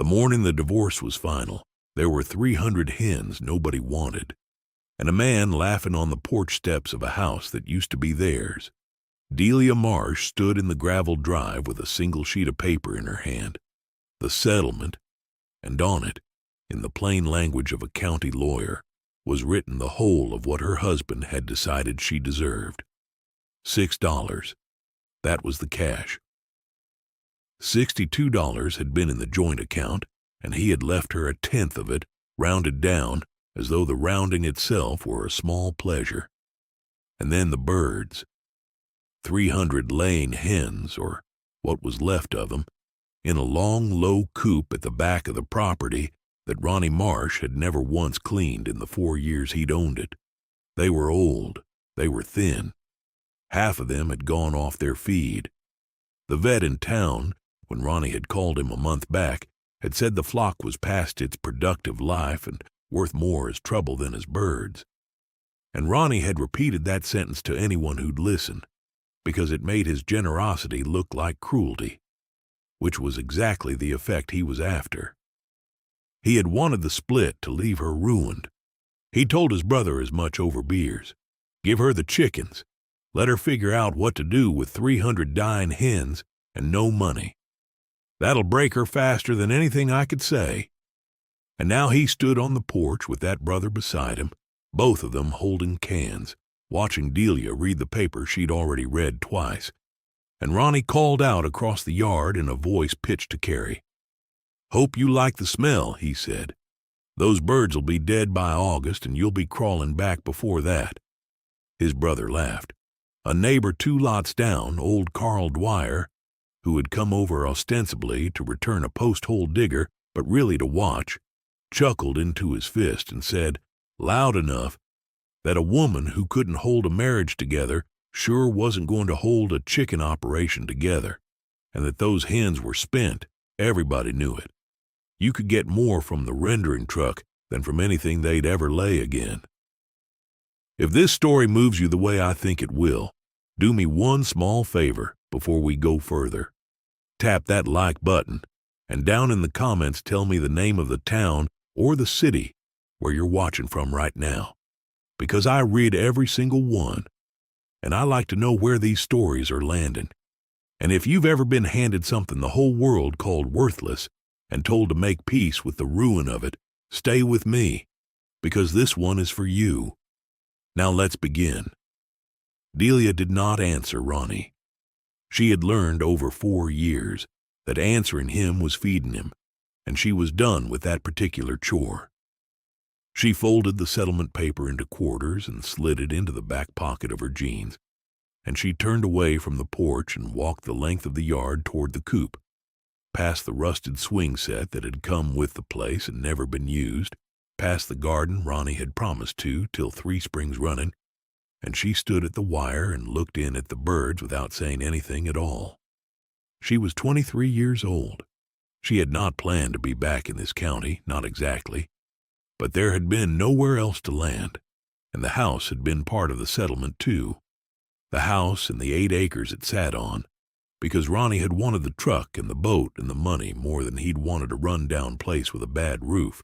The morning the divorce was final, there were 300 hens nobody wanted, and a man laughing on the porch steps of a house that used to be theirs. Delia Marsh stood in the gravel drive with a single sheet of paper in her hand, the settlement, and on it, in the plain language of a county lawyer, was written the whole of what her husband had decided she deserved. $6. That was the cash. $62 had been in the joint account, and he had left her a tenth of it, rounded down, as though the rounding itself were a small pleasure. And then the birds. 300 laying hens, or what was left of them, in a long, low coop at the back of the property that Ronnie Marsh had never once cleaned in the 4 years he'd owned it. They were old. They were thin. Half of them had gone off their feed. The vet in town, when Ronnie had called him a month back, had said the flock was past its productive life and worth more as trouble than as birds. And Ronnie had repeated that sentence to anyone who'd listen, because it made his generosity look like cruelty, which was exactly the effect he was after. He had wanted the split to leave her ruined. He told his brother as much over beers. Give her the chickens. Let her figure out what to do with 300 dying hens and no money. That'll break her faster than anything I could say. And now he stood on the porch with that brother beside him, both of them holding cans, watching Delia read the paper she'd already read twice. And Ronnie called out across the yard in a voice pitched to Carrie. "Hope you like the smell," he said. "Those birds'll be dead by August, and you'll be crawling back before that." His brother laughed. A neighbor 2 lots down, old Carl Dwyer, who had come over ostensibly to return a post-hole digger, but really to watch, chuckled into his fist and said, loud enough, that a woman who couldn't hold a marriage together sure wasn't going to hold a chicken operation together, and that those hens were spent. Everybody knew it. You could get more from the rendering truck than from anything they'd ever lay again. If this story moves you the way I think it will, do me one small favor before we go further. Tap that like button, and down in the comments tell me the name of the town or the city where you're watching from right now, because I read every single one, and I like to know where these stories are landing. And if you've ever been handed something the whole world called worthless and told to make peace with the ruin of it, stay with me, because this one is for you. Now let's begin. Delia did not answer Ronnie. She had learned over 4 years that answering him was feeding him, and she was done with that particular chore. She folded the settlement paper into quarters and slid it into the back pocket of her jeans, and she turned away from the porch and walked the length of the yard toward the coop, past the rusted swing set that had come with the place and never been used, past the garden Ronnie had promised to till 3 springs running, and she stood at the wire and looked in at the birds without saying anything at all. She was 23 years old. She had not planned to be back in this county, not exactly, but there had been nowhere else to land, and the house had been part of the settlement too. The house and the 8 acres it sat on, because Ronnie had wanted the truck and the boat and the money more than he'd wanted a run-down place with a bad roof,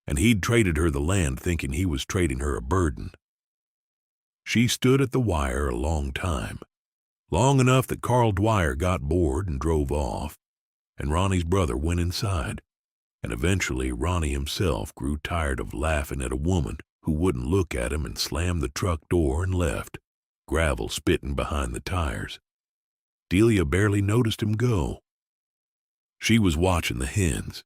and he'd traded her the land thinking he was trading her a burden. She stood at the wire a long time, long enough that Carl Dwyer got bored and drove off, and Ronnie's brother went inside, and eventually Ronnie himself grew tired of laughing at a woman who wouldn't look at him and slammed the truck door and left, gravel spitting behind the tires. Delia barely noticed him go. She was watching the hens.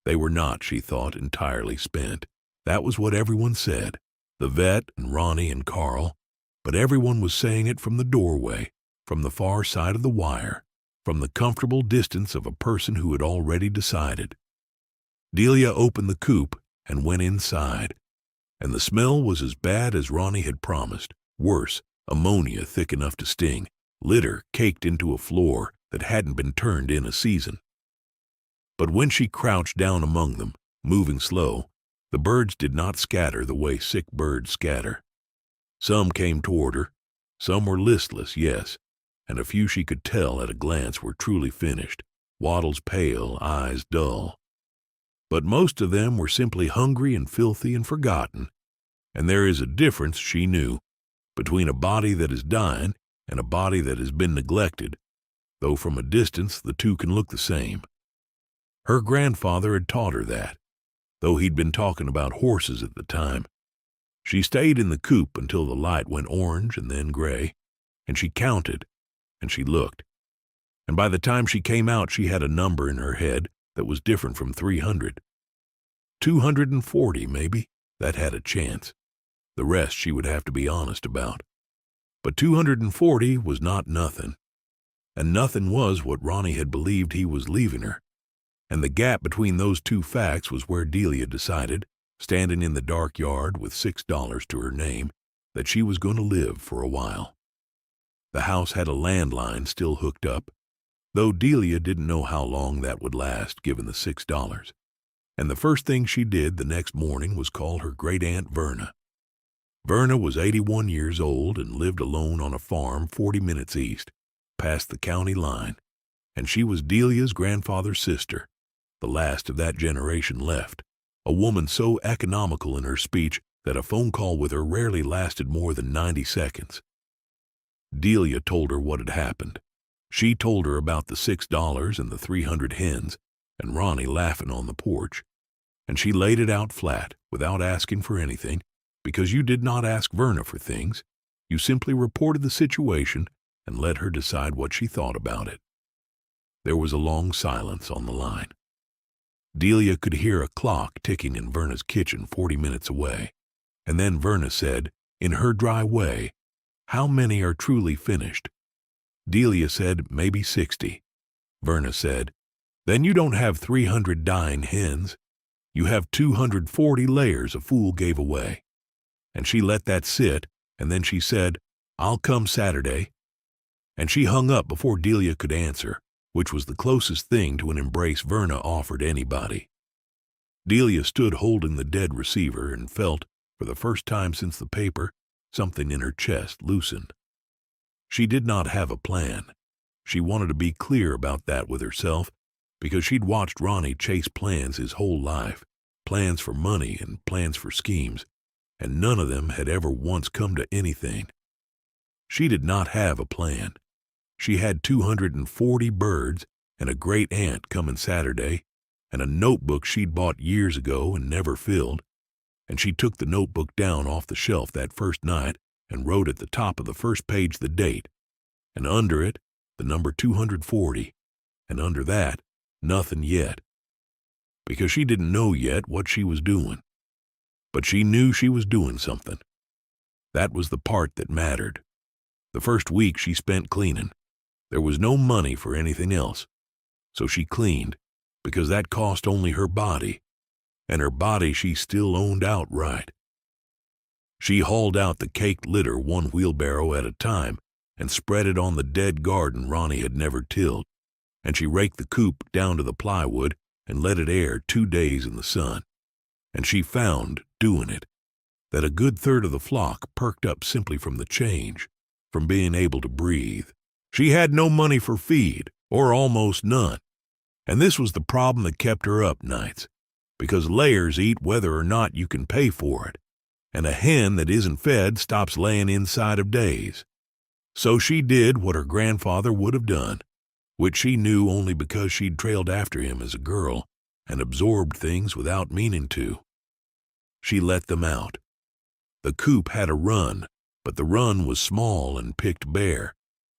They were not, she thought, entirely spent. That was what everyone said, the vet and Ronnie and Carl, but everyone was saying it from the doorway, from the far side of the wire, from the comfortable distance of a person who had already decided. Delia opened the coop and went inside, and the smell was as bad as Ronnie had promised, worse, ammonia thick enough to sting, litter caked into a floor that hadn't been turned in a season. But when she crouched down among them, moving slow, the birds did not scatter the way sick birds scatter. Some came toward her, some were listless, yes, and a few she could tell at a glance were truly finished, wattles pale, eyes dull. But most of them were simply hungry and filthy and forgotten, and there is a difference, she knew, between a body that is dying and a body that has been neglected, though from a distance the two can look the same. Her grandfather had taught her that, though he'd been talking about horses at the time. She stayed in the coop until the light went orange and then gray, and she counted, and she looked. And by the time she came out, she had a number in her head that was different from 300. 240, maybe, that had a chance. The rest she would have to be honest about. But 240 was not nothing. And nothing was what Ronnie had believed he was leaving her. And the gap between those two facts was where Delia decided, standing in the dark yard with $6 to her name, that she was going to live for a while. The house had a landline still hooked up, though Delia didn't know how long that would last given the $6. And the first thing she did the next morning was call her great-aunt Verna. Verna was 81 years old and lived alone on a farm 40 minutes east, past the county line, and she was Delia's grandfather's sister, the last of that generation left, a woman so economical in her speech that a phone call with her rarely lasted more than 90 seconds. Delia told her what had happened. She told her about the $6 and the 300 hens, and Ronnie laughing on the porch. And she laid it out flat, without asking for anything, because you did not ask Verna for things. You simply reported the situation and let her decide what she thought about it. There was a long silence on the line. Delia could hear a clock ticking in Verna's kitchen 40 minutes away, and then Verna said, in her dry way, "How many are truly finished?" Delia said, "Maybe 60. Verna said, "Then you don't have 300 dying hens. You have 240 layers a fool gave away." And she let that sit, and then she said, "I'll come Saturday." And she hung up before Delia could answer, which was the closest thing to an embrace Verna offered anybody. Delia stood holding the dead receiver and felt, for the first time since the paper, something in her chest loosened. She did not have a plan. She wanted to be clear about that with herself, because she'd watched Ronnie chase plans his whole life, plans for money and plans for schemes, and none of them had ever once come to anything. She did not have a plan. She had 240 birds and a great aunt coming Saturday, and a notebook she'd bought years ago and never filled, and she took the notebook down off the shelf that first night and wrote at the top of the first page the date, and under it the number 240, and under that nothing yet, because she didn't know yet what she was doing. But she knew she was doing something. That was the part that mattered. The first week she spent cleaning. There was no money for anything else, so she cleaned, because that cost only her body, and her body she still owned outright. She hauled out the caked litter one wheelbarrow at a time and spread it on the dead garden Ronnie had never tilled, and she raked the coop down to the plywood and let it air 2 days in the sun. And she found, doing it, that a good third of the flock perked up simply from the change, from being able to breathe. She had no money for feed, or almost none, and this was the problem that kept her up nights, because layers eat whether or not you can pay for it, and a hen that isn't fed stops laying inside of days. So she did what her grandfather would have done, which she knew only because she'd trailed after him as a girl and absorbed things without meaning to. She let them out. The coop had a run, but the run was small and picked bare,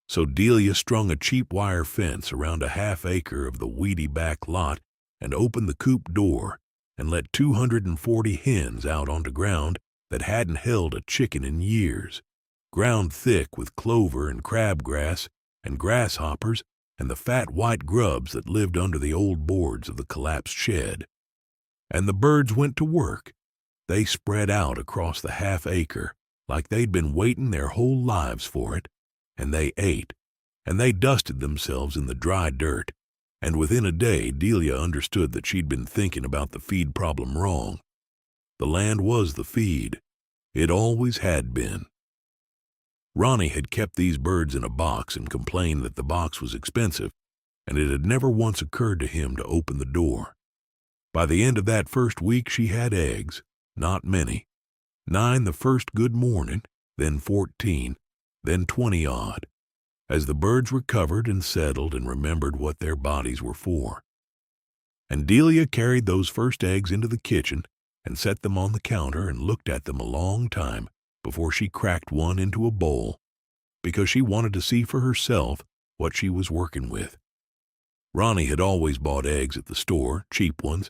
so Delia strung a cheap wire fence around a half-acre of the weedy back lot and opened the coop door and let 240 hens out onto ground that hadn't held a chicken in years, ground thick with clover and crabgrass and grasshoppers and the fat white grubs that lived under the old boards of the collapsed shed. And the birds went to work. They spread out across the half-acre like they'd been waiting their whole lives for it, and they ate, and they dusted themselves in the dry dirt, and within a day Delia understood that she'd been thinking about the feed problem wrong. The land was the feed. It always had been. Ronnie had kept these birds in a box and complained that the box was expensive, and it had never once occurred to him to open the door. By the end of that first week she had eggs, not many. 9 the first good morning, then 14, then 20-odd, as the birds recovered and settled and remembered what their bodies were for. And Delia carried those first eggs into the kitchen and set them on the counter and looked at them a long time before she cracked one into a bowl, because she wanted to see for herself what she was working with. Ronnie had always bought eggs at the store, cheap ones,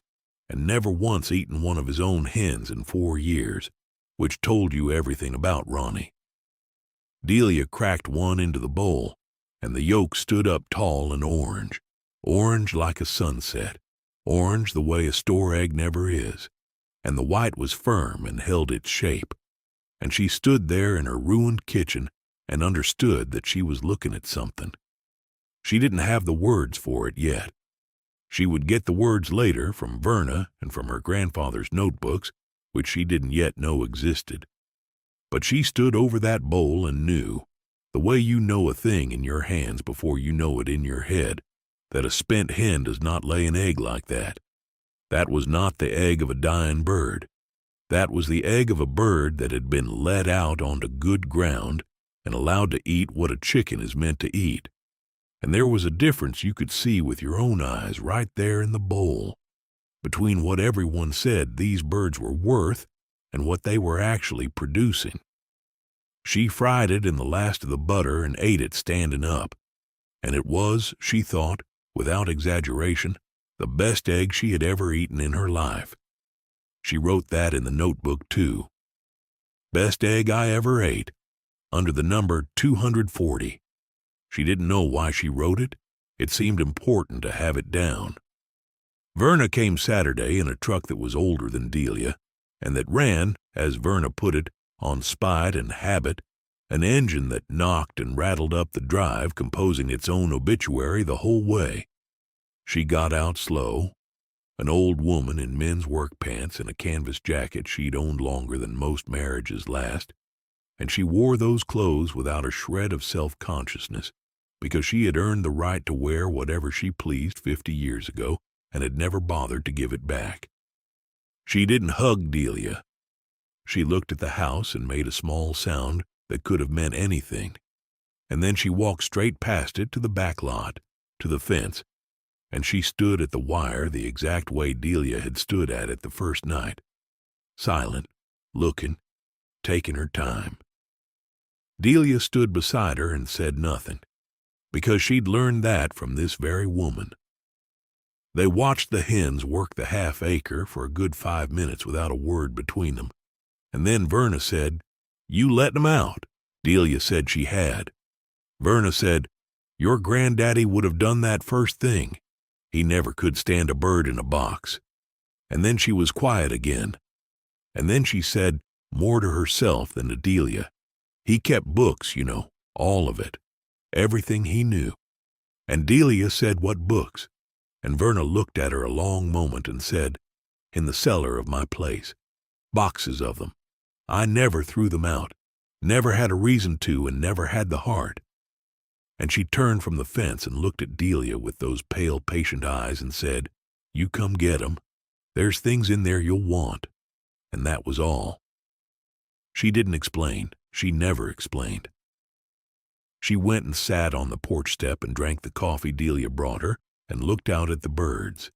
and never once eaten one of his own hens in 4 years, which told you everything about Ronnie. Delia cracked one into the bowl, and the yolk stood up tall and orange, orange like a sunset, orange the way a store egg never is, and the white was firm and held its shape, and she stood there in her ruined kitchen and understood that she was looking at something. She didn't have the words for it yet. She would get the words later from Verna and from her grandfather's notebooks, which she didn't yet know existed. But she stood over that bowl and knew, the way you know a thing in your hands before you know it in your head, that a spent hen does not lay an egg like that. That was not the egg of a dying bird. That was the egg of a bird that had been let out onto good ground and allowed to eat what a chicken is meant to eat. And there was a difference you could see with your own eyes right there in the bowl, between what everyone said these birds were worth and what they were actually producing. She fried it in the last of the butter and ate it standing up, and it was, she thought, without exaggeration, the best egg she had ever eaten in her life. She wrote that in the notebook, too. Best egg I ever ate, under the number 240. She didn't know why she wrote it. It seemed important to have it down. Verna came Saturday in a truck that was older than Delia, and that ran, as Verna put it, on spite and habit, an engine that knocked and rattled up the drive, composing its own obituary the whole way. She got out slow, an old woman in men's work pants and a canvas jacket she'd owned longer than most marriages last, and she wore those clothes without a shred of self-consciousness, because she had earned the right to wear whatever she pleased 50 years ago and had never bothered to give it back. She didn't hug Delia. She looked at the house and made a small sound that could have meant anything, and then she walked straight past it to the back lot, to the fence, and she stood at the wire the exact way Delia had stood at it the first night, silent, looking, taking her time. Delia stood beside her and said nothing, because she'd learned that from this very woman. They watched the hens work the half-acre for a good 5 minutes without a word between them, and then Verna said, "You let them out." Delia said she had. Verna said, "Your granddaddy would have done that first thing. He never could stand a bird in a box." And then she was quiet again. And then she said, more to herself than to Delia, "He kept books, you know, all of it, everything he knew." And Delia said, "What books?" And Verna looked at her a long moment and said, "In the cellar of my place. Boxes of them. I never threw them out, never had a reason to, and never had the heart." And she turned from the fence and looked at Delia with those pale, patient eyes and said, "You come get 'em. There's things in there you'll want." And that was all. She didn't explain. She never explained. She went and sat on the porch step and drank the coffee Delia brought her and looked out at the birds.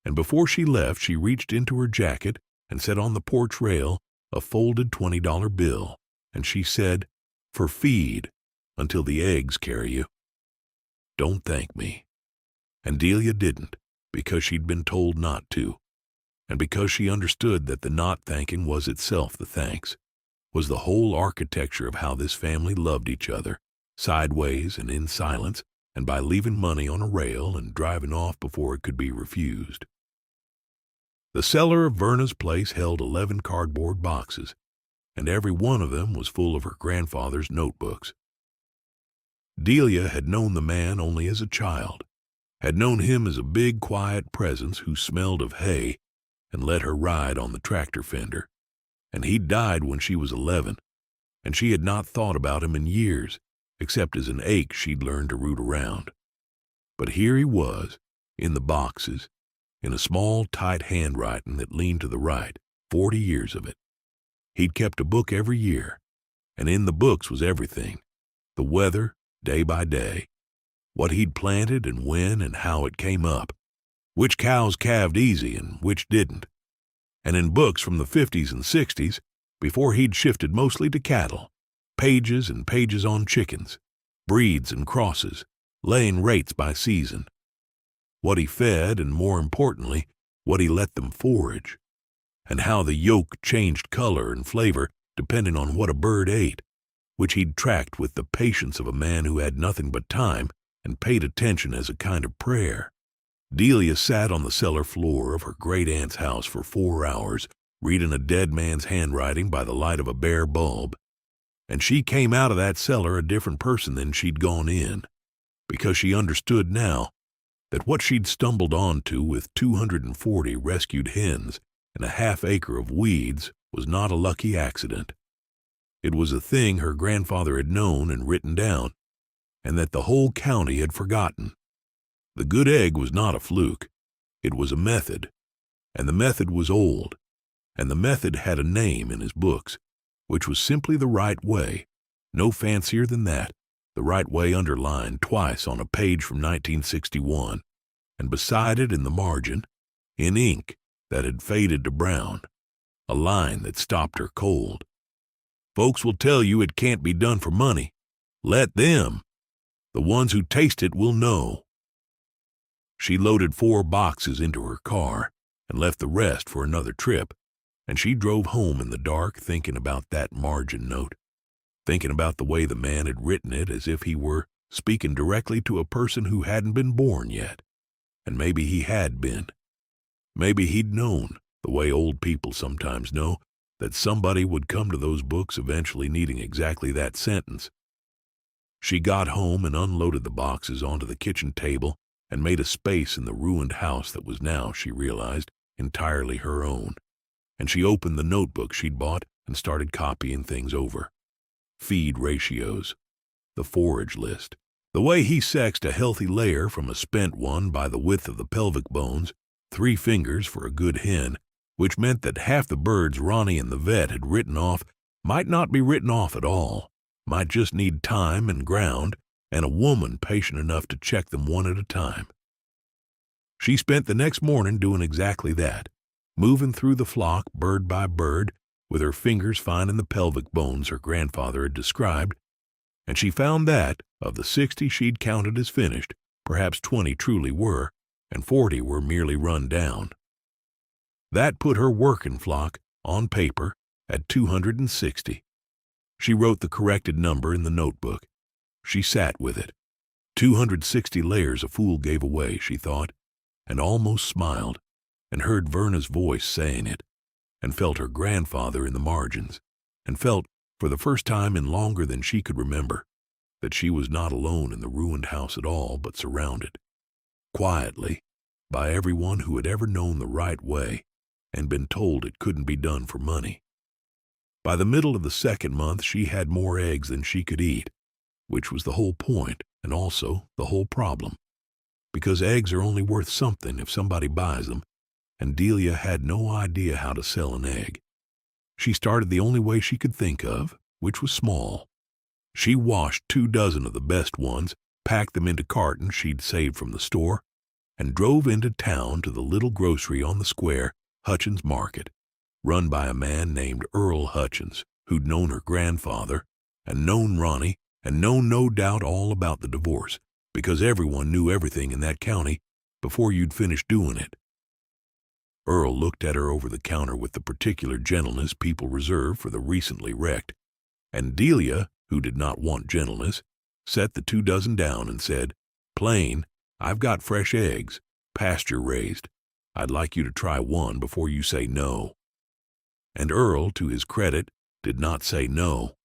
And before she left, she reached into her jacket and set on the porch rail a folded $20 bill, and she said, "For feed, until the eggs carry you. Don't thank me." And Delia didn't, because she'd been told not to, and because she understood that the not thanking was itself the thanks, was the whole architecture of how this family loved each other, sideways and in silence, and by leaving money on a rail and driving off before it could be refused. The cellar of Verna's place held 11 cardboard boxes, and every one of them was full of her grandfather's notebooks. Delia had known the man only as a child, had known him as a big, quiet presence who smelled of hay and let her ride on the tractor fender, and he'd died when she was 11, and she had not thought about him in years, except as an ache she'd learned to root around. But here he was, in the boxes, in a small, tight handwriting that leaned to the right, 40 years of it. He'd kept a book every year, and in the books was everything: the weather, day by day, what he'd planted and when and how it came up, which cows calved easy and which didn't. And in books from the 50s and 60s, before he'd shifted mostly to cattle, pages and pages on chickens, breeds and crosses, laying rates by season, what he fed and, more importantly, what he let them forage, and how the yolk changed color and flavor depending on what a bird ate, which he'd tracked with the patience of a man who had nothing but time and paid attention as a kind of prayer. Delia sat on the cellar floor of her great-aunt's house for 4 hours, reading a dead man's handwriting by the light of a bare bulb, and she came out of that cellar a different person than she'd gone in, because she understood now that what she'd stumbled onto with 240 rescued hens and a half-acre of weeds was not a lucky accident. It was a thing her grandfather had known and written down, and that the whole county had forgotten. The good egg was not a fluke. It was a method, and the method was old, and the method had a name in his books, which was simply the right way, no fancier than that, the right way underlined twice on a page from 1961, and beside it in the margin, in ink that had faded to brown, a line that stopped her cold. Folks will tell you it can't be done for money. Let them. The ones who taste it will know. She loaded 4 boxes into her car and left the rest for another trip, and she drove home in the dark thinking about that margin note, thinking about the way the man had written it as if he were speaking directly to a person who hadn't been born yet. And maybe he had been. Maybe he'd known, the way old people sometimes know, that somebody would come to those books eventually needing exactly that sentence. She got home and unloaded the boxes onto the kitchen table and made a space in the ruined house that was now, she realized, entirely her own. And she opened the notebook she'd bought and started copying things over. Feed ratios, the forage list, the way he sexed a healthy layer from a spent one by the width of the pelvic bones, 3 fingers for a good hen, which meant that half the birds Ronnie and the vet had written off might not be written off at all, might just need time and ground, and a woman patient enough to check them one at a time. She spent the next morning doing exactly that, moving through the flock bird by bird, with her fingers finding the pelvic bones her grandfather had described, and she found that, of the 60 she'd counted as finished, perhaps 20 truly were, and 40 were merely run down. That put her working flock, on paper, at 260. She wrote the corrected number in the notebook. She sat with it. 260 layers a fool gave away, she thought, and almost smiled, and heard Verna's voice saying it, and felt her grandfather in the margins, and felt, for the first time in longer than she could remember, that she was not alone in the ruined house at all, but surrounded, quietly, by everyone who had ever known the right way and been told it couldn't be done for money. By the middle of the 2nd month she had more eggs than she could eat, which was the whole point and also the whole problem, because eggs are only worth something if somebody buys them, and Delia had no idea how to sell an egg. She started the only way she could think of, which was small. She washed 2 dozen of the best ones, packed them into cartons she'd saved from the store, and drove into town to the little grocery on the square, Hutchins Market, run by a man named Earl Hutchins, who'd known her grandfather, and known Ronnie, and known no doubt all about the divorce, because everyone knew everything in that county before you'd finished doing it. Earl looked at her over the counter with the particular gentleness people reserve for the recently wrecked, and Delia, who did not want gentleness, set the 2 dozen down and said, "Plain, I've got fresh eggs, pasture-raised. I'd like you to try one before you say no." And Earl, to his credit, did not say no,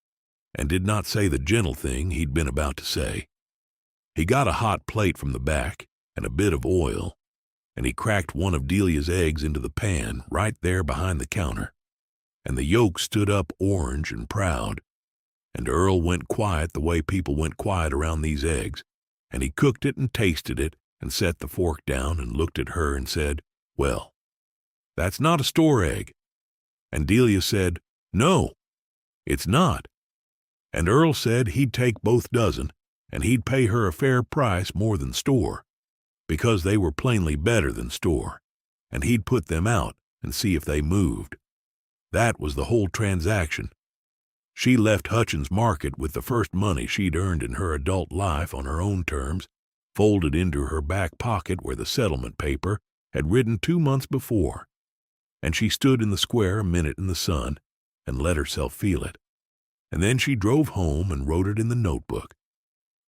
and did not say the gentle thing he'd been about to say. He got a hot plate from the back and a bit of oil, and he cracked one of Delia's eggs into the pan right there behind the counter, and the yolk stood up orange and proud, and Earl went quiet the way people went quiet around these eggs, and he cooked it and tasted it and set the fork down and looked at her and said, Well, that's not a store egg. And Delia said, no, it's not. And Earl said he'd take both dozen, and he'd pay her a fair price more than store, because they were plainly better than store, and he'd put them out and see if they moved. That was the whole transaction. She left Hutchins Market with the first money she'd earned in her adult life on her own terms, folded into her back pocket where the settlement paper had ridden 2 months before, and she stood in the square a minute in the sun and let herself feel it. And then she drove home and wrote it in the notebook.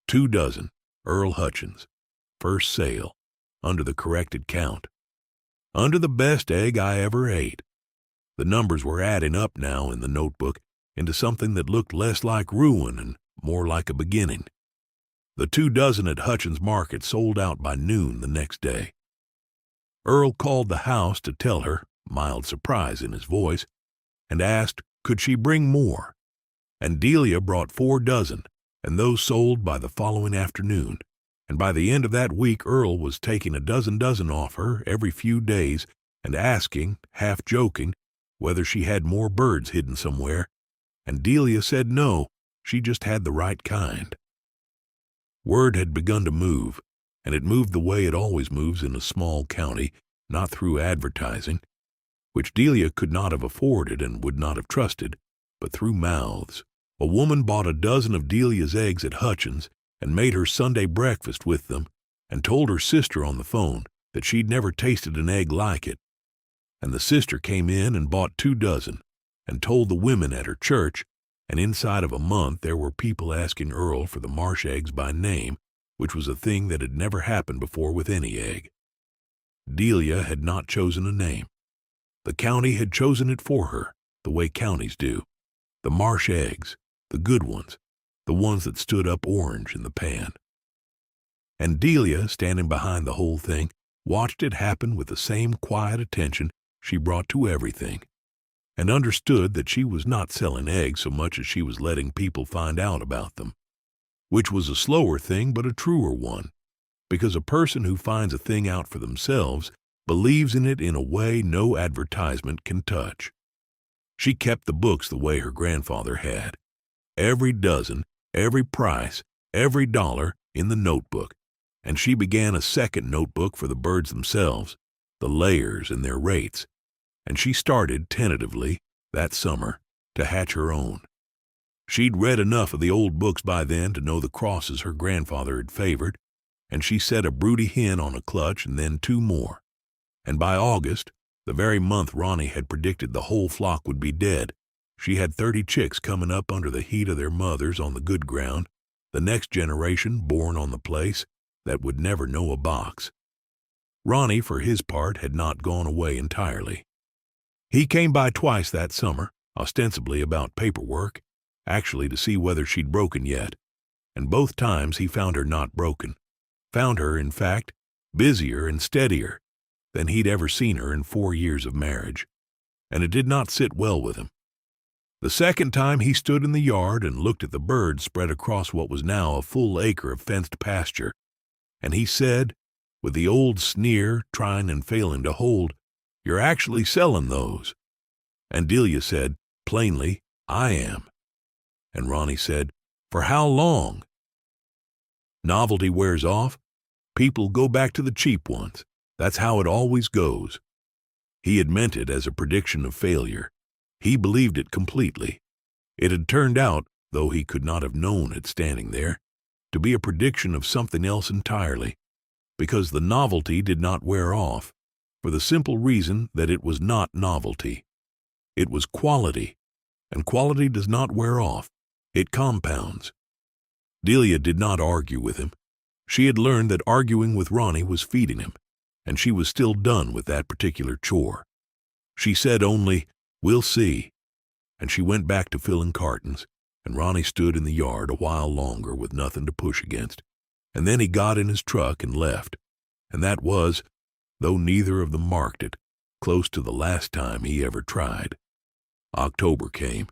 2 dozen, Earl Hutchins, first sale, under the corrected count. Under the best egg I ever ate. The numbers were adding up now in the notebook into something that looked less like ruin and more like a beginning. The 2 dozen at Hutchins Market sold out by noon the next day. Earl called the house to tell her, mild surprise in his voice, and asked could she bring more. And Delia brought 4 dozen, and those sold by the following afternoon. And by the end of that week Earl was taking a dozen off her every few days and asking, half joking, whether she had more birds hidden somewhere, and Delia said no, she just had the right kind. Word had begun to move, and it moved the way it always moves in a small county, not through advertising, which Delia could not have afforded and would not have trusted, but through mouths. A woman bought a dozen of Delia's eggs at Hutchins and made her Sunday breakfast with them, and told her sister on the phone that she'd never tasted an egg like it. And the sister came in and bought 2 dozen, and told the women at her church, and inside of a month there were people asking Earl for the marsh eggs by name, which was a thing that had never happened before with any egg. Delia had not chosen a name. The county had chosen it for her, the way counties do. The marsh eggs, the good ones, the ones that stood up orange in the pan. And Delia, standing behind the whole thing, watched it happen with the same quiet attention she brought to everything, and understood that she was not selling eggs so much as she was letting people find out about them, which was a slower thing but a truer one, because a person who finds a thing out for themselves believes in it in a way no advertisement can touch. She kept the books the way her grandfather had. Every dozen, every price, every dollar in the notebook, and she began a second notebook for the birds themselves, the layers and their rates, and she started, tentatively, that summer, to hatch her own. She'd read enough of the old books by then to know the crosses her grandfather had favored, and she set a broody hen on a clutch and then 2 more. And by August, the very month Ronnie had predicted the whole flock would be dead, she had 30 chicks coming up under the heat of their mothers on the good ground, the next generation born on the place that would never know a box. Ronnie, for his part, had not gone away entirely. He came by twice that summer, ostensibly about paperwork, actually to see whether she'd broken yet, and both times he found her not broken. Found her, in fact, busier and steadier than he'd ever seen her in 4 years of marriage, and it did not sit well with him. The second time he stood in the yard and looked at the birds spread across what was now a full acre of fenced pasture, and he said, with the old sneer trying and failing to hold, "You're actually selling those." And Delia said, plainly, "I am." And Ronnie said, "For how long?" Novelty wears off. People go back to the cheap ones. That's how it always goes. He had meant it as a prediction of failure. He believed it completely. It had turned out, though he could not have known it standing there, to be a prediction of something else entirely, because the novelty did not wear off, for the simple reason that it was not novelty. It was quality, and quality does not wear off. It compounds. Delia did not argue with him. She had learned that arguing with Ronnie was feeding him, and she was still done with that particular chore. She said only, "We'll see," and she went back to filling cartons, and Ronnie stood in the yard a while longer with nothing to push against, and then he got in his truck and left, and that was, though neither of them marked it, close to the last time he ever tried. October came,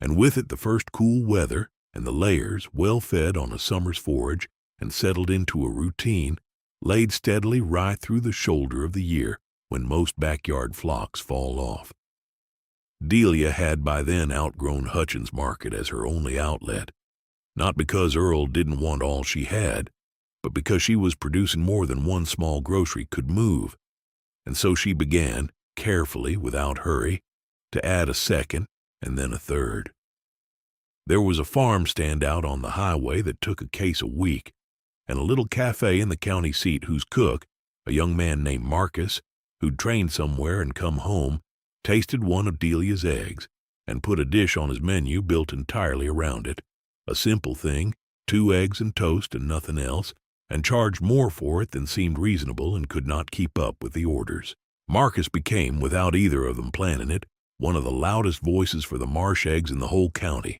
and with it the first cool weather, and the layers, well fed on a summer's forage and settled into a routine, laid steadily right through the shoulder of the year, when most backyard flocks fall off. Delia had by then outgrown Hutchins Market as her only outlet, not because Earl didn't want all she had, but because she was producing more than one small grocery could move, and so she began, carefully, without hurry, to add a second and then a third. There was a farm stand out on the highway that took a case a week, and a little cafe in the county seat whose cook, a young man named Marcus, who'd trained somewhere and come home, tasted one of Delia's eggs and put a dish on his menu built entirely around it, a simple thing, 2 eggs and toast and nothing else, and charged more for it than seemed reasonable and could not keep up with the orders. Marcus became, without either of them planning it, one of the loudest voices for the marsh eggs in the whole county,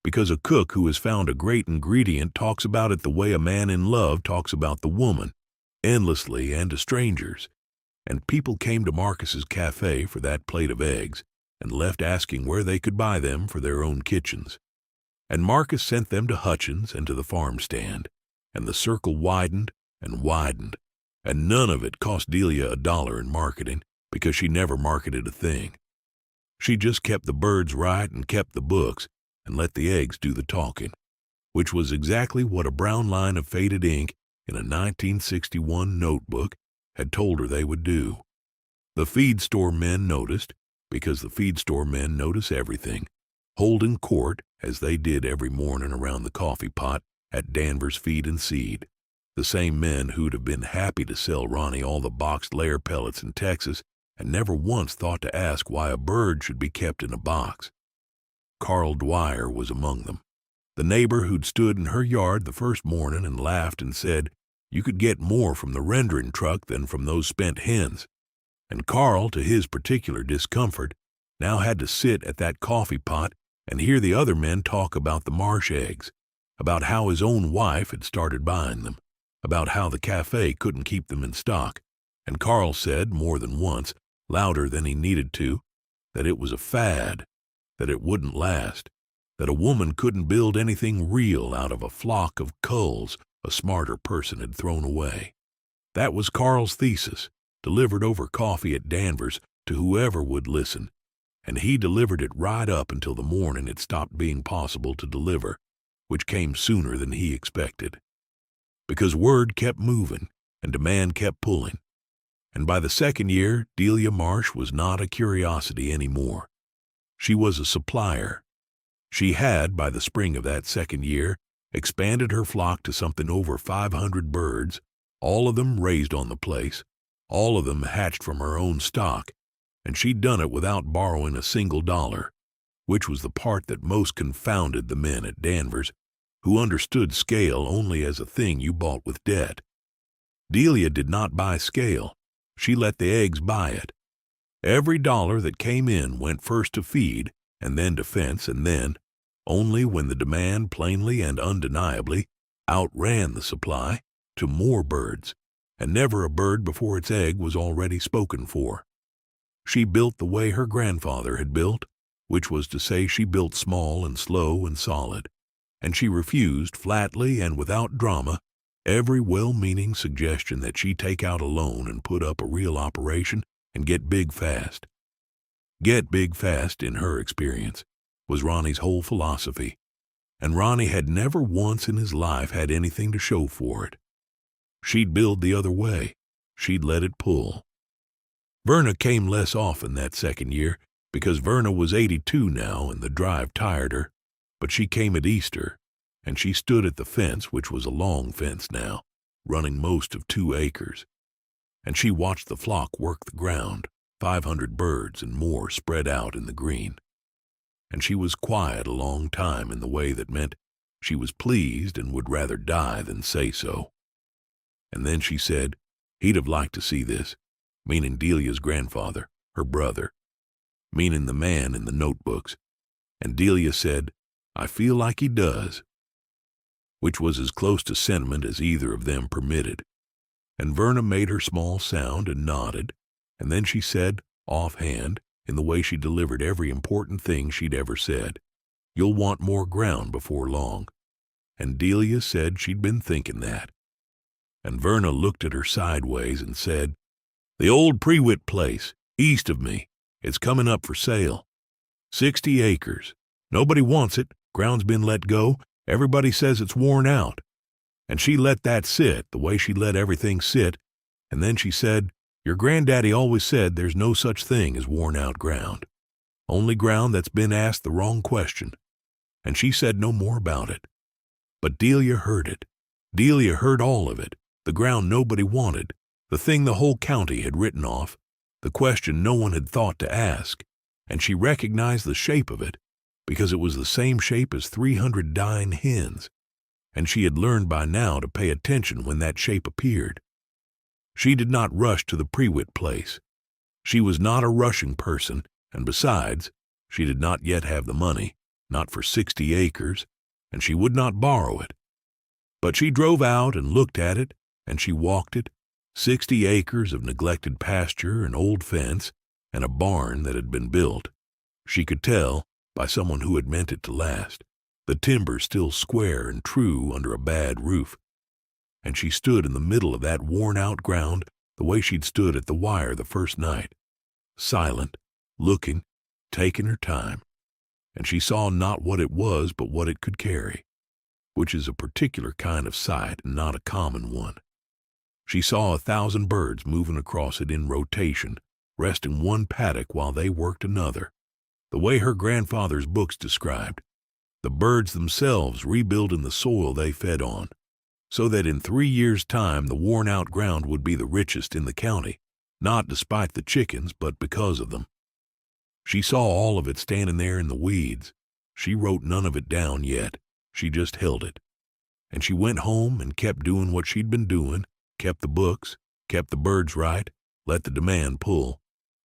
because a cook who has found a great ingredient talks about it the way a man in love talks about the woman, endlessly and to strangers, and people came to Marcus's cafe for that plate of eggs and left asking where they could buy them for their own kitchens. And Marcus sent them to Hutchins and to the farm stand, and the circle widened and widened, and none of it cost Delia $1 in marketing because she never marketed a thing. She just kept the birds right and kept the books and let the eggs do the talking, which was exactly what a brown line of faded ink in a 1961 notebook had told her they would do. The feed store men noticed, because the feed store men notice everything, holding court as they did every morning around the coffee pot at Danvers Feed and Seed, the same men who'd have been happy to sell Ronnie all the boxed layer pellets in Texas and never once thought to ask why a bird should be kept in a box. Carl Dwyer was among them, the neighbor who'd stood in her yard the first morning and laughed and said you could get more from the rendering truck than from those spent hens. And Carl, to his particular discomfort, now had to sit at that coffee pot and hear the other men talk about the marsh eggs, about how his own wife had started buying them, about how the cafe couldn't keep them in stock, and Carl said more than once, louder than he needed to, that it was a fad, that it wouldn't last, that a woman couldn't build anything real out of a flock of culls a smarter person had thrown away. That was Carl's thesis, delivered over coffee at Danvers to whoever would listen, and he delivered it right up until the morning it stopped being possible to deliver, which came sooner than he expected. Because word kept moving and demand kept pulling, and by the second year Delia Marsh was not a curiosity anymore. She was a supplier. She had, by the spring of that second year, expanded her flock to something over 500 birds, all of them raised on the place, all of them hatched from her own stock, and she'd done it without borrowing a single dollar, which was the part that most confounded the men at Danvers, who understood scale only as a thing you bought with debt. Delia did not buy scale. She let the eggs buy it. Every dollar that came in went first to feed, and then to fence, and then, only when the demand plainly and undeniably outran the supply, to more birds, and never a bird before its egg was already spoken for. She built the way her grandfather had built, which was to say she built small and slow and solid, and she refused flatly and without drama every well-meaning suggestion that she take out a loan and put up a real operation and get big fast. Get big fast, in her experience, was Ronnie's whole philosophy, and Ronnie had never once in his life had anything to show for it. She'd build the other way. She'd let it pull. Verna came less often that second year because Verna was 82 now and the drive tired her, but she came at Easter, and she stood at the fence, which was a long fence now, running most of 2 acres, and she watched the flock work the ground, 500 birds and more spread out in the green. And she was quiet a long time in the way that meant she was pleased and would rather die than say so. And then she said, he'd have liked to see this, meaning Delia's grandfather, her brother, meaning the man in the notebooks, and Delia said, I feel like he does, which was as close to sentiment as either of them permitted. And Verna made her small sound and nodded, and then she said, offhand, in the way she delivered every important thing she'd ever said, you'll want more ground before long. And Delia said she'd been thinking that. And Verna looked at her sideways and said, The old Prewitt place, east of me. It's coming up for sale. 60 acres. Nobody wants it. Ground's been let go. Everybody says it's worn out. And she let that sit, the way she let everything sit, and then she said, your granddaddy always said there's no such thing as worn-out ground. Only ground that's been asked the wrong question. And she said no more about it. But Delia heard it. Delia heard all of it, the ground nobody wanted, the thing the whole county had written off, the question no one had thought to ask, and she recognized the shape of it, because it was the same shape as 300 dying hens, and she had learned by now to pay attention when that shape appeared. She did not rush to the Prewitt place. She was not a rushing person, and besides, she did not yet have the money, not for 60 acres, and she would not borrow it. But she drove out and looked at it, and she walked it, 60 acres of neglected pasture and old fence, and a barn that had been built. She could tell, by someone who had meant it to last, the timber still square and true under a bad roof. And she stood in the middle of that worn-out ground the way she'd stood at the wire the first night, silent, looking, taking her time, and she saw not what it was but what it could carry, which is a particular kind of sight and not a common one. She saw 1,000 birds moving across it in rotation, resting one paddock while they worked another, the way her grandfather's books described, the birds themselves rebuilding the soil they fed on, so that in 3 years' time the worn-out ground would be the richest in the county, not despite the chickens, but because of them. She saw all of it standing there in the weeds. She wrote none of it down yet. She just held it. And she went home and kept doing what she'd been doing, kept the books, kept the birds right, let the demand pull,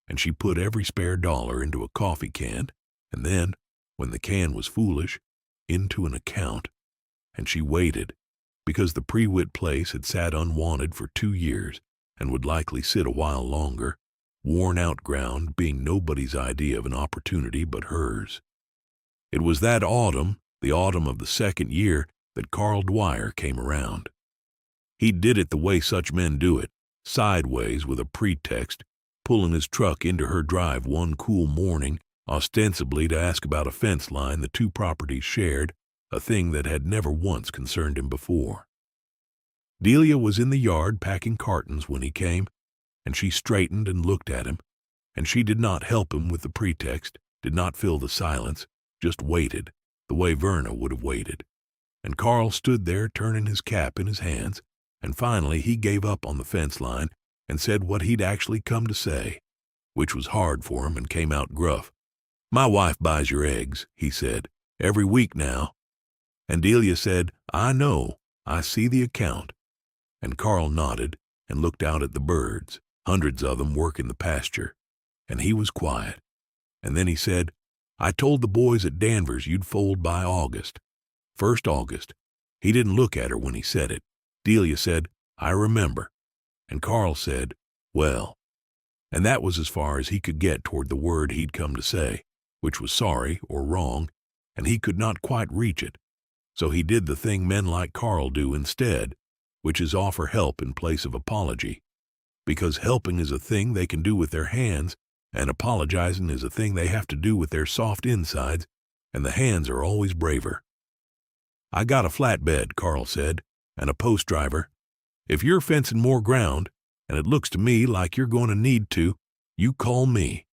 and she put every spare dollar into a coffee can, and then, when the can was foolish, into an account. And she waited, because the Prewitt place had sat unwanted for 2 years and would likely sit a while longer, worn-out ground being nobody's idea of an opportunity but hers. It was that autumn, the autumn of the second year, that Carl Dwyer came around. He did it the way such men do it, sideways with a pretext, pulling his truck into her drive one cool morning, ostensibly to ask about a fence line the two properties shared, a thing that had never once concerned him before. Delia was in the yard packing cartons when he came, and she straightened and looked at him, and she did not help him with the pretext, did not fill the silence, just waited, the way Verna would have waited. And Carl stood there turning his cap in his hands, and finally he gave up on the fence line and said what he'd actually come to say, which was hard for him and came out gruff. My wife buys your eggs, he said, every week now. And Delia said, I know, I see the account. And Carl nodded and looked out at the birds, hundreds of them working the pasture, and he was quiet. And then he said, I told the boys at Danvers you'd fold by August. 1st August. He didn't look at her when he said it. Delia said, I remember. And Carl said, well. And that was as far as he could get toward the word he'd come to say, which was sorry or wrong, and he could not quite reach it. So he did the thing men like Carl do instead, which is offer help in place of apology, because helping is a thing they can do with their hands, and apologizing is a thing they have to do with their soft insides, and the hands are always braver. I got a flatbed, Carl said, and a post driver. If you're fencing more ground, and it looks to me like you're going to need to, you call me.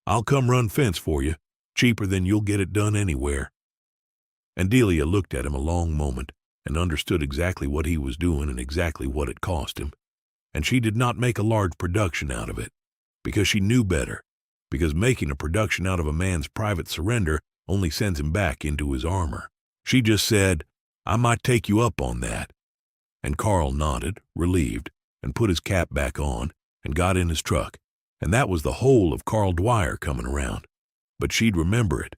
I'll come run fence for you, cheaper than you'll get it done anywhere. And Delia looked at him a long moment and understood exactly what he was doing and exactly what it cost him. And she did not make a large production out of it, because she knew better, because making a production out of a man's private surrender only sends him back into his armor. She just said, I might take you up on that. And Carl nodded, relieved, and put his cap back on, and got in his truck, and that was the whole of Carl Dwyer coming around. But she'd remember it.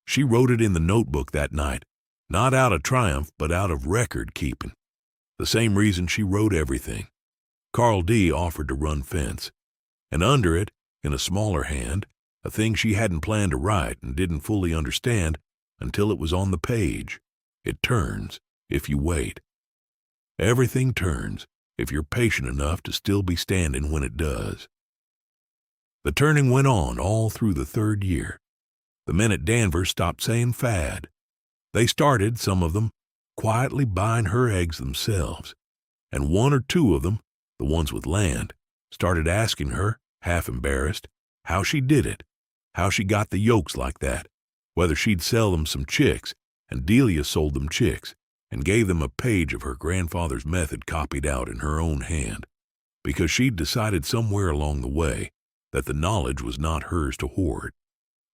She wrote it in the notebook that night, not out of triumph, but out of record-keeping. The same reason she wrote everything. Carl D. offered to run fence, and under it, in a smaller hand, a thing she hadn't planned to write and didn't fully understand until it was on the page. It turns, if you wait. Everything turns, if you're patient enough to still be standing when it does. The turning went on all through the 3rd year. The men at Danvers stopped saying fad. They started, some of them, quietly buying her eggs themselves, and 1 or 2 of them, the ones with land, started asking her, half embarrassed, how she did it, how she got the yolks like that, whether she'd sell them some chicks, and Delia sold them chicks, and gave them a page of her grandfather's method copied out in her own hand, because she'd decided somewhere along the way that the knowledge was not hers to hoard,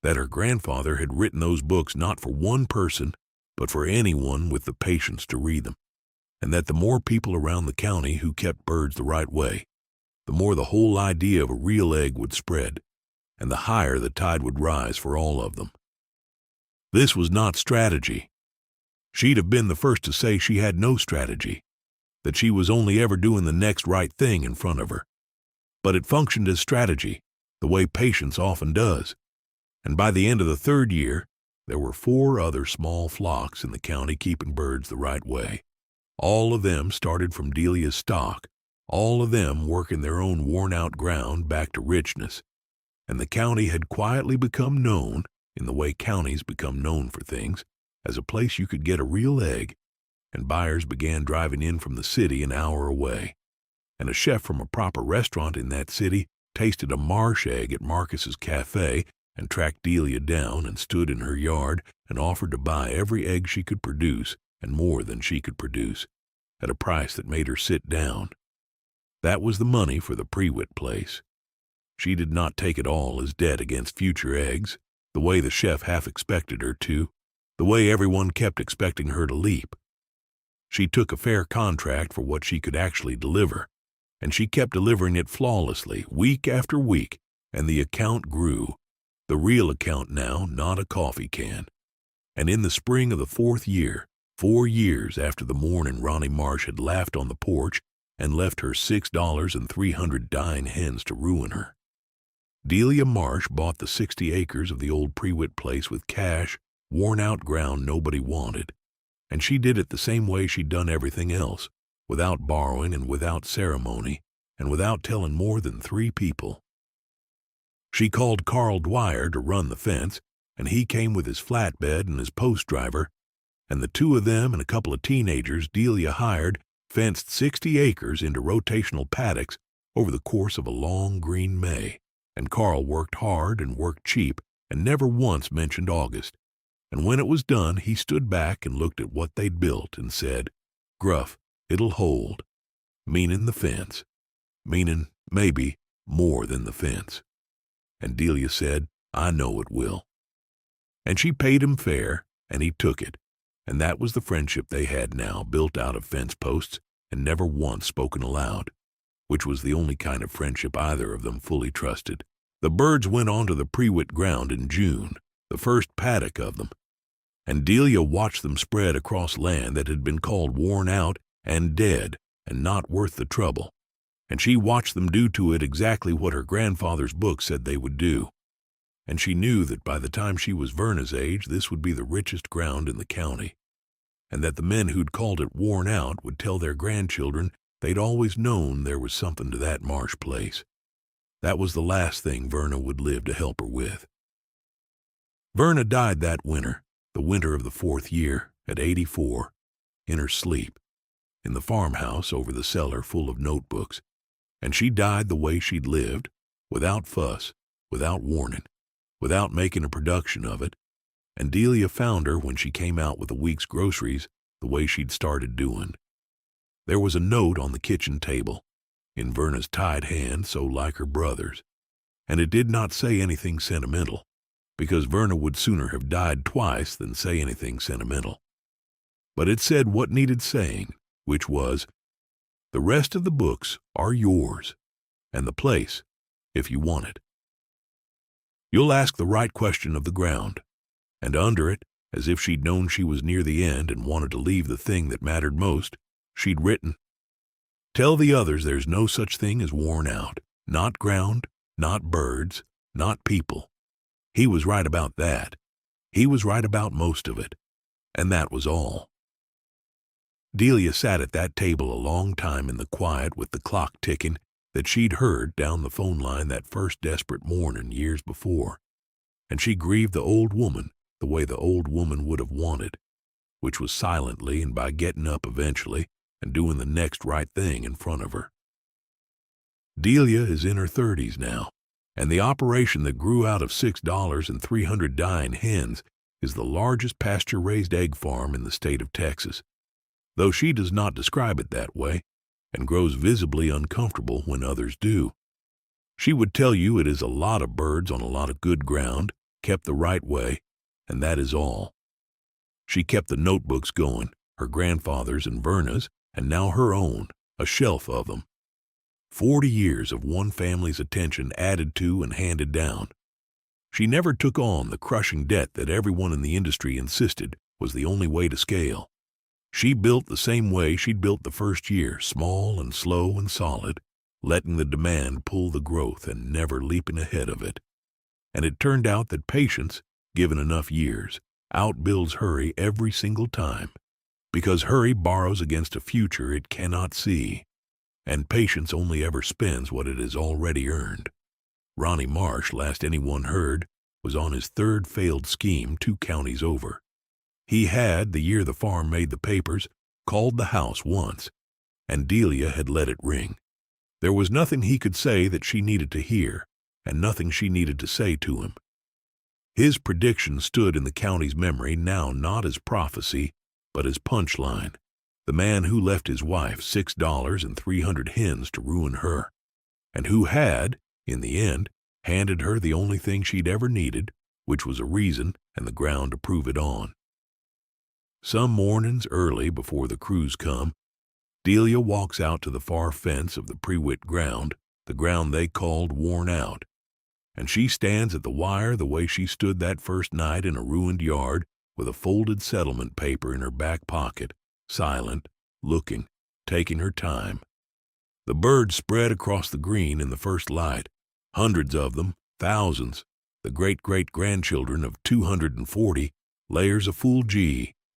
that her grandfather had written those books not for one person, but for anyone with the patience to read them, and that the more people around the county who kept birds the right way, the more the whole idea of a real egg would spread, and the higher the tide would rise for all of them. This was not strategy. She'd have been the first to say she had no strategy, that she was only ever doing the next right thing in front of her. But it functioned as strategy, the way patience often does. And by the end of the 3rd year, there were 4 other small flocks in the county keeping birds the right way. All of them started from Delia's stock, all of them working their own worn-out ground back to richness. And the county had quietly become known, in the way counties become known for things, as a place you could get a real egg, and buyers began driving in from the city an hour away. And a chef from a proper restaurant in that city tasted a marsh egg at Marcus's cafe and tracked Delia down and stood in her yard and offered to buy every egg she could produce and more than she could produce, at a price that made her sit down. That was the money for the Prewitt place. She did not take it all as debt against future eggs, the way the chef half expected her to, the way everyone kept expecting her to leap. She took a fair contract for what she could actually deliver, and she kept delivering it flawlessly, week after week, and the account grew. The real account now, not a coffee can. And in the spring of the 4th year, 4 years after the morning Ronnie Marsh had laughed on the porch and left her $6 and 300 dying hens to ruin her, Delia Marsh bought the 60 acres of the old Prewitt place with cash, worn-out ground nobody wanted, and she did it the same way she'd done everything else, without borrowing and without ceremony, and without telling more than 3 people. She called Carl Dwyer to run the fence, and he came with his flatbed and his post driver, and the 2 of them and a couple of teenagers Delia hired fenced 60 acres into rotational paddocks over the course of a long green May, and Carl worked hard and worked cheap and never once mentioned August. And when it was done, he stood back and looked at what they'd built and said, "Gruff, it'll hold," meaning the fence, meaning maybe more than the fence. And Delia said, "I know it will." And she paid him fair, and he took it, and that was the friendship they had now, built out of fence posts and never once spoken aloud, which was the only kind of friendship either of them fully trusted. The birds went onto the Prewitt ground in June, the first paddock of them, and Delia watched them spread across land that had been called worn out and dead and not worth the trouble, and she watched them do to it exactly what her grandfather's book said they would do, and she knew that by the time she was Verna's age this would be the richest ground in the county, and that the men who'd called it worn out would tell their grandchildren they'd always known there was something to that marsh place. That was the last thing Verna would live to help her with. Verna died that winter, the winter of the 4th year, at 84, in her sleep, in the farmhouse over the cellar full of notebooks, and she died the way she'd lived, without fuss, without warning, without making a production of it, and Delia found her when she came out with a week's groceries the way she'd started doing. There was a note on the kitchen table, in Verna's tied hand so like her brother's, and it did not say anything sentimental, because Verna would sooner have died twice than say anything sentimental. But it said what needed saying, which was, "The rest of the books are yours, and the place, if you want it. You'll ask the right question of the ground," and under it, as if she'd known she was near the end and wanted to leave the thing that mattered most, she'd written, "Tell the others there's no such thing as worn out, not ground, not birds, not people. He was right about that. He was right about most of it. And that was all." Delia sat at that table a long time in the quiet with the clock ticking, that she'd heard down the phone line that first desperate morning years before, and she grieved the old woman the way the old woman would have wanted, which was silently and by getting up eventually and doing the next right thing in front of her. Delia is in her 30s now, and the operation that grew out of $6 and 300 dying hens is the largest pasture-raised egg farm in the state of Texas, though she does not describe it that way and grows visibly uncomfortable when others do. She would tell you it is a lot of birds on a lot of good ground, kept the right way, and that is all. She kept the notebooks going, her grandfather's and Verna's, and now her own, a shelf of them. 40 years of one family's attention added to and handed down. She never took on the crushing debt that everyone in the industry insisted was the only way to scale. She built the same way she'd built the first year, small and slow and solid, letting the demand pull the growth and never leaping ahead of it. And it turned out that patience, given enough years, outbuilds hurry every single time, because hurry borrows against a future it cannot see, and patience only ever spends what it has already earned. Ronnie Marsh, last anyone heard, was on his third failed scheme 2 counties over. He had, the year the farm made the papers, called the house once, and Delia had let it ring. There was nothing he could say that she needed to hear, and nothing she needed to say to him. His prediction stood in the county's memory now not as prophecy, but as punchline. The man who left his wife $6 and 300 hens to ruin her, and who had, in the end, handed her the only thing she'd ever needed, which was a reason and the ground to prove it on. Some mornings early before the crews come, Delia walks out to the far fence of the pre-wit ground, the ground they called worn out, and she stands at the wire the way she stood that first night in a ruined yard with a folded settlement paper in her back pocket, silent, looking, taking her time. The birds spread across the green in the first light, hundreds of them, thousands, the great-great-grandchildren of 240, layers of Fool G,